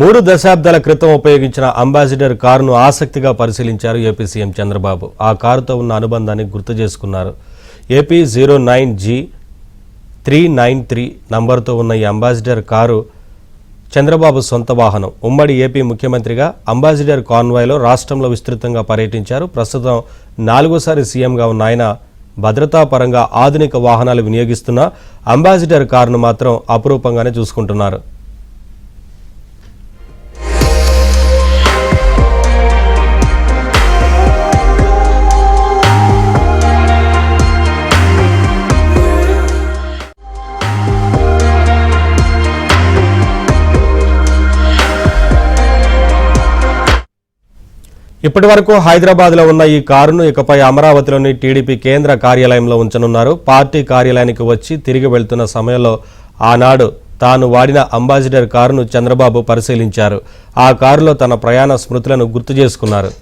3 దశాబ్దాల క్రితం ఉపయోగించిన అంబాసిడర్ కారును ఆసక్తిగా పరిశీలించారు ఏపీ సీఎం చంద్రబాబు. ఆ కారుతో ఉన్న అనుబంధాన్ని గుర్తు చేసుకున్నారు. ఏపీ 09G393 నంబర్తో ఉన్న ఈ అంబాసిడర్ కారు చంద్రబాబు సొంత వాహనం. ఉమ్మడి ఏపీ ముఖ్యమంత్రిగా అంబాసిడర్ కాన్వాయ్లో రాష్ట్రంలో విస్తృతంగా పర్యటించారు. ప్రస్తుతం 4వసారి సీఎంగా ఉన్న ఆయన భద్రతా పరంగా ఆధునిక వాహనాలు వినియోగిస్తున్న అంబాసిడర్ కారును మాత్రం అపురూపంగానే చూసుకుంటున్నారు. ఇప్పటి వరకు హైదరాబాద్లో ఉన్న ఈ కారును ఇకపై అమరావతిలోని టీడీపీ కేంద్ర కార్యాలయంలో ఉంచనున్నారు. పార్టీ కార్యాలయానికి వచ్చి తిరిగి వెళ్తున్న సమయంలో ఆనాడు తాను వాడిన అంబాసిడర్ కారును చంద్రబాబు పరిశీలించారు. ఆ కారులో తన ప్రయాణ స్మృతులను గుర్తు చేసుకున్నారు.